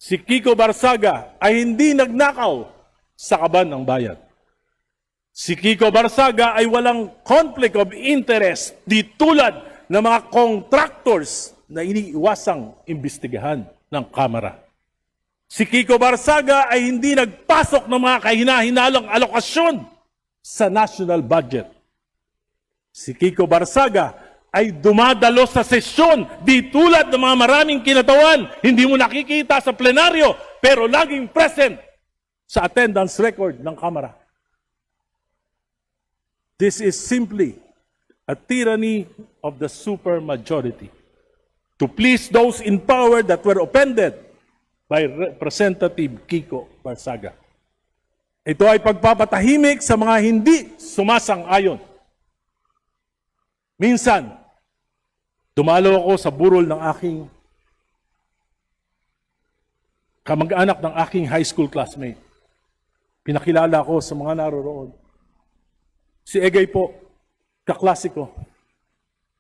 Si Kiko Barsaga ay hindi nagnakaw sa kaban ng bayan. Si Kiko Barsaga ay walang conflict of interest di tulad ng mga contractors na iniiwasang imbestigahan ng Kamara. Si Kiko Barsaga ay hindi nagpasok ng mga kahina-hinalang alokasyon sa national budget. Si Kiko Barsaga ay dumadalo sa sesyon di tulad ng mga maraming kinatawan. Hindi mo nakikita sa plenaryo pero laging present sa attendance record ng Kamara. This is simply a tyranny of the supermajority to please those in power that were offended by Representative Kiko Barsaga. Ito ay pagpapatahimik sa mga hindi sumasang-ayon. Minsan, dumalo ako sa burol ng aking kamag-anak ng aking high school classmate. Pinakilala ko sa mga naroroon. Si Egay po, kaklase ko,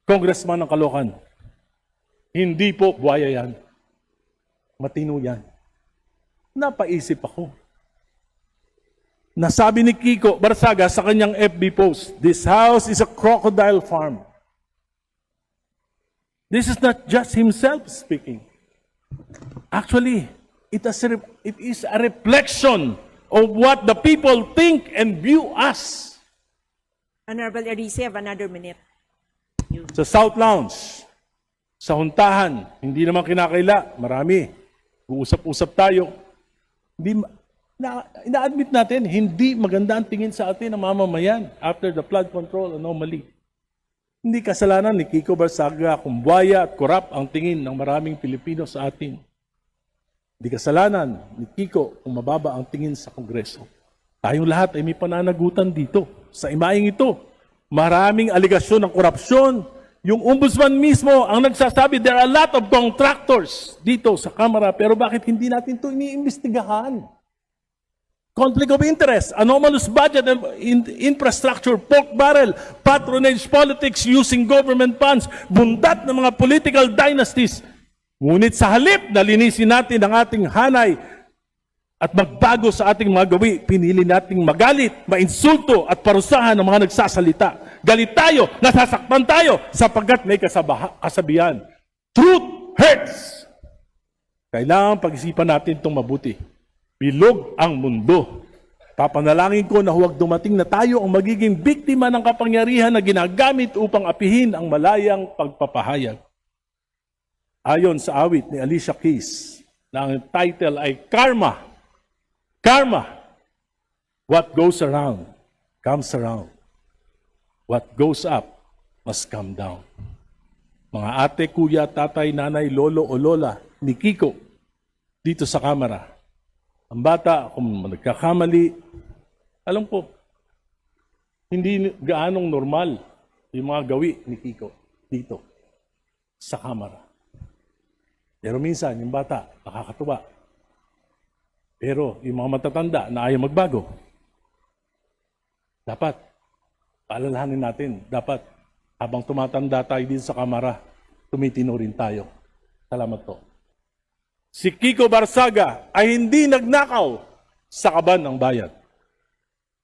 congressman ng Caloocan. Hindi po buhaya yan. Matino yan. Napaisip ako. Nasabi ni Kiko Barsaga sa kanyang FB post, "This house is a crocodile farm." This is not just himself speaking. Actually, it is a reflection of what the people think and view us. Honorable Erice, have another minute. Sa South Lounge, sa Huntahan, hindi naman kinakaila, marami. Uusap-usap tayo. Ina-admit natin, hindi maganda ang tingin sa atin ng mamamayan after the flood control anomaly. Hindi kasalanan ni Kiko Barsaga kung buwaya at korap ang tingin ng maraming Pilipino sa atin. Hindi kasalanan ni Kiko kung mababa ang tingin sa Kongreso. Tayong lahat ay may pananagutan dito. Sa imaing ito, maraming aligasyon ng korupsyon. Yung ombudsman mismo ang nagsasabi, there are a lot of contractors dito sa Kamara, pero bakit hindi natin ito iniimbestigahan? Conflict of interest, anomalous budget and infrastructure, pork barrel, patronage politics using government funds, bundat ng mga political dynasties. Ngunit sa halip na linisin natin ang ating hanay at magbago sa ating mga gawi, pinili nating magalit, mainsulto at parusahan ng mga nagsasalita. Galit tayo, nasasaktan tayo sapagkat may kasabihan. Truth hurts! Kailangan pag-isipan natin itong mabuti. Bilog ang mundo. Papanalangin ko na huwag dumating na tayo ang magiging biktima ng kapangyarihan na ginagamit upang apihin ang malayang pagpapahayag. Ayon sa awit ni Alicia Keys, na ang title ay Karma. Karma. What goes around, comes around. What goes up, must come down. Mga ate, kuya, tatay, nanay, lolo o lola ni Kiko dito sa Kamara. Ang bata, kung nagkakamali, alam ko, hindi gaanong normal yung mga gawi ni Kiko dito sa Kamara. Pero minsan, yung bata, nakakatuwa. Pero yung mga matatanda na ayaw magbago, dapat, paalalahanin natin, dapat habang tumatanda tayo dito sa Kamara, tumitino rin tayo. Salamat po. Si Kiko Barsaga ay hindi nagnakaw sa kaban ng bayan.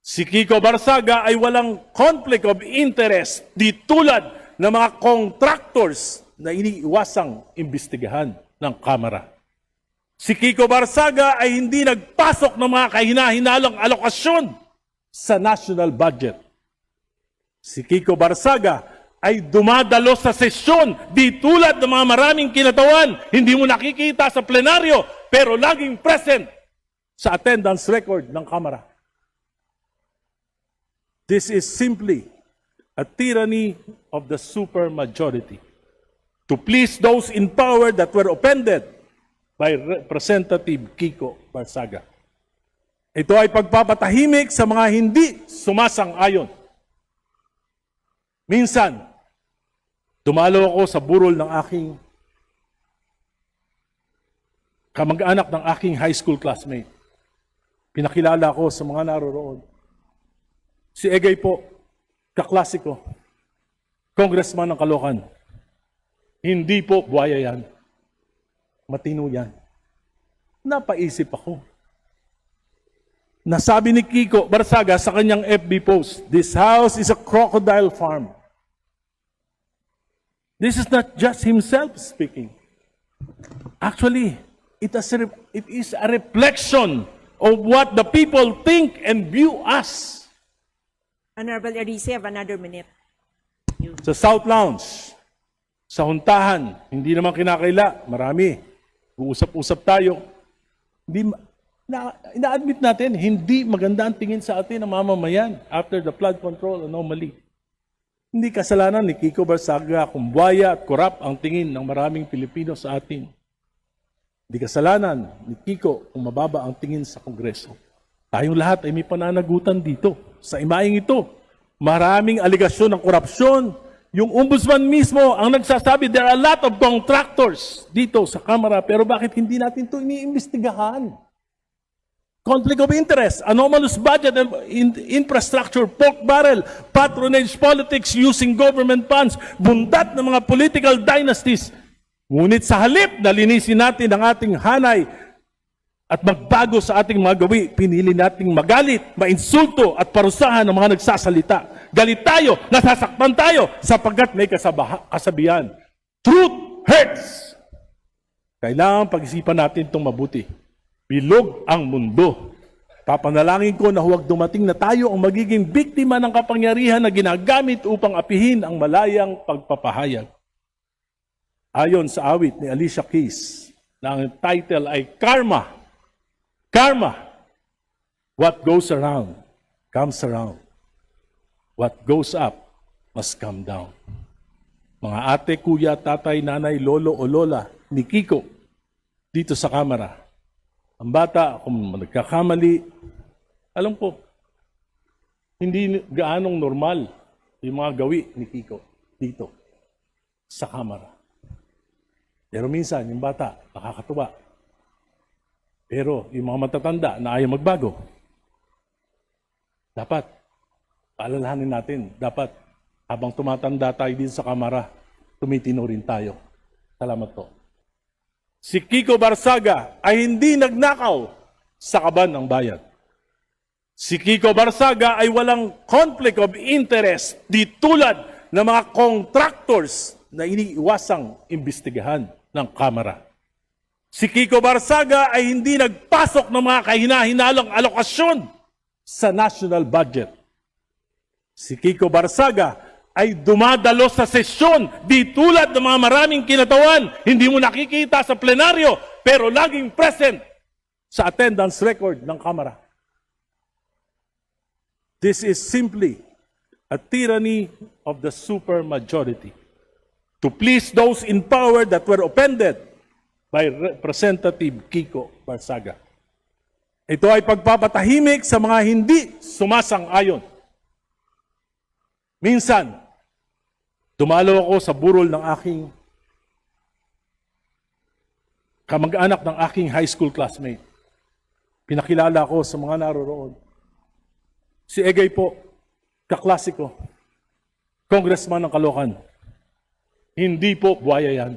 Si Kiko Barsaga ay walang conflict of interest di tulad ng mga contractors na iniiwasang imbestigahan ng Kamara. Si Kiko Barsaga ay hindi nagpasok ng mga kahina-hinalang alokasyon sa national budget. Si Kiko Barsaga ay dumadalo sa sesyon di tulad ng mga maraming kinatawan. Hindi mo nakikita sa plenaryo pero laging present sa attendance record ng Kamara. This is simply a tyranny of the supermajority to please those in power that were offended by Representative Kiko Barsaga. Ito ay pagpapatahimik sa mga hindi sumasang-ayon. Minsan, dumalo ako sa burol ng aking kamag-anak ng aking high school classmate. Pinakilala ko sa mga naroroon. Si Egay po, kaklase ko, congressman ng Caloocan. Hindi po buhaya yan. Matino yan. napaisip ako. Nasabi ni Kiko Barsaga sa kanyang FB post, "This house is a crocodile farm." This is not just himself speaking. Actually, it is a reflection of what the people think and view us. Honorable Erice, you have another minute. Sa South Lounge, sa Huntahan, hindi naman kinakaila, marami. Uusap-usap tayo. Ina-admit natin, hindi maganda ang tingin sa atin ng mamamayan after the flood control anomaly. Hindi kasalanan ni Kiko Barsaga kung buwaya at korap ang tingin ng maraming Pilipino sa atin. Hindi kasalanan ni Kiko kung mababa ang tingin sa Kongreso. Tayong lahat ay may pananagutan dito. Sa imaing ito, maraming aligasyon ng korupsyon. Yung ombudsman mismo ang nagsasabi, there are a lot of contractors dito sa Kamara, pero bakit hindi natin ito iniimbestigahan? Conflict of interest, anomalous budget and infrastructure, pork barrel, patronage politics using government funds, bundat ng mga political dynasties. Ngunit sa halip na linisin natin ang ating hanay at magbago sa ating mga gawi, pinili nating magalit, mainsulto at parusahan ng mga nagsasalita. Galit tayo, nasasaktan tayo sapagkat may kasabihan. Truth hurts! Kailangan pag-isipan natin itong mabuti. Bilog ang mundo. Papanalangin ko na huwag dumating na tayo ang magiging biktima ng kapangyarihan na ginagamit upang apihin ang malayang pagpapahayag. Ayon sa awit ni Alicia Keys, na ang title ay Karma. Karma. What goes around, comes around. What goes up, must come down. Mga ate, kuya, tatay, nanay, lolo o lola ni Kiko dito sa Kamara. Ang bata, kung nagkakamali, alam ko, hindi gaanong normal yung mga gawi ni Kiko dito sa Kamara. Pero minsan, yung bata, nakakatuwa. Pero yung mga matatanda na ayaw magbago, dapat, paalalahanin natin, dapat habang tumatanda tayo din sa Kamara, tumitino rin tayo. Salamat po. Si Kiko Barsaga ay hindi nagnakaw sa kaban ng bayan. Si Kiko Barsaga ay walang conflict of interest di tulad ng mga contractors na iniiwasang imbestigahan ng Kamara. Si Kiko Barsaga ay hindi nagpasok ng mga kahina-hinalang alokasyon sa national budget. Si Kiko Barsaga ay dumadalo sa sesyon di tulad ng mga maraming kinatawan. Hindi mo nakikita sa plenaryo, pero laging present sa attendance record ng Kamara. This is simply a tyranny of the supermajority to please those in power that were offended by Representative Kiko Barsaga. Ito ay pagpapatahimik sa mga hindi sumasang-ayon. Minsan, dumalo ako sa burol ng aking kamag-anak ng aking high school classmate. Pinakilala ko sa mga naroroon. Si Egay po, kaklase ko, congressman ng Caloocan. Hindi po buhaya yan.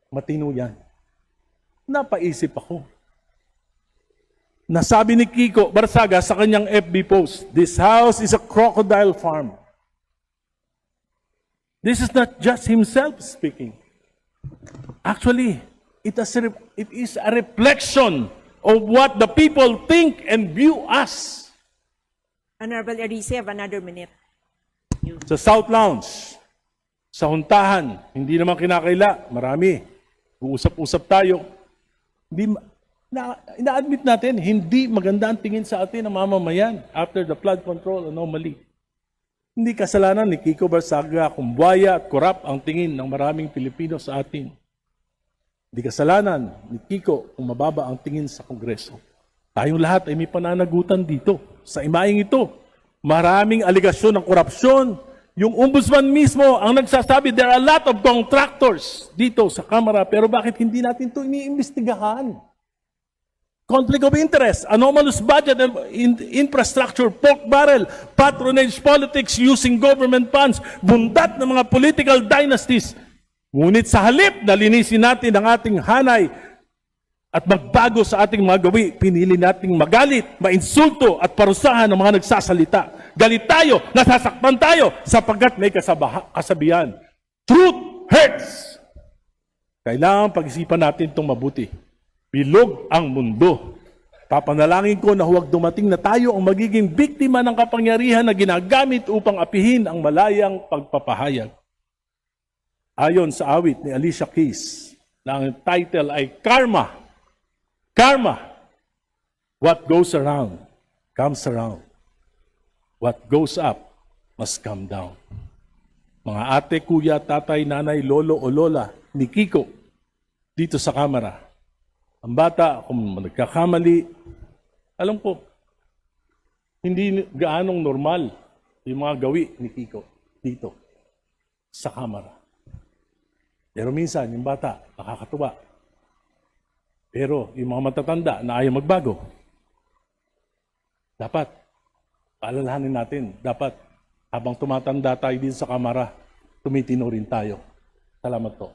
Matino yan. Napaisip ako. Nasabi ni Kiko Barsaga sa kanyang FB post, "This house is a crocodile farm." This is not just himself speaking. Actually, it is a reflection of what the people think and view us. Honorable Erice, you have another minute. Sa South Lounge, sa Huntahan, hindi naman kinakaila, marami. Uusap-usap tayo. Ina-admit natin, hindi maganda ang tingin sa atin ng mamamayan after the flood control anomaly. Hindi kasalanan ni Kiko Barsaga kung buwaya at korap ang tingin ng maraming Pilipino sa atin. Hindi kasalanan ni Kiko kung mababa ang tingin sa Kongreso. Tayong lahat ay may pananagutan dito. Sa imaing ito, maraming aligasyon ng korupsyon. Yung ombudsman mismo ang nagsasabi, there are a lot of contractors dito sa Kamara, pero bakit hindi natin ito iniimbestigahan? Conflict of interest, anomalous budget and infrastructure, pork barrel, patronage politics using government funds, bundat ng mga political dynasties. Ngunit sa halip na linisin natin ang ating hanay at magbago sa ating mga gawi. Pinili nating magalit, mainsulto at parusahan ng mga nagsasalita. Galit tayo, nasasaktan tayo sapagkat may kasabihan. Truth hurts. Kailangan pag-isipan natin itong mabuti. Bilog ang mundo. Papanalangin ko na huwag dumating na tayo ang magiging biktima ng kapangyarihan na ginagamit upang apihin ang malayang pagpapahayag. Ayon sa awit ni Alicia Keys, na ang title ay Karma. Karma. What goes around, comes around. What goes up, must come down. Mga ate, kuya, tatay, nanay, lolo o lola ni Kiko dito sa kamera. Ang bata, kung nagkakamali, alam ko, hindi gaanong normal yung mga gawi ni Kiko dito sa kamera. Pero minsan, yung bata, nakakatuwa. Pero yung mga matatanda na ayaw magbago, dapat, paalalahanin natin, dapat habang tumatanda tayo dito sa kamera, tumitino rin tayo. Salamat po.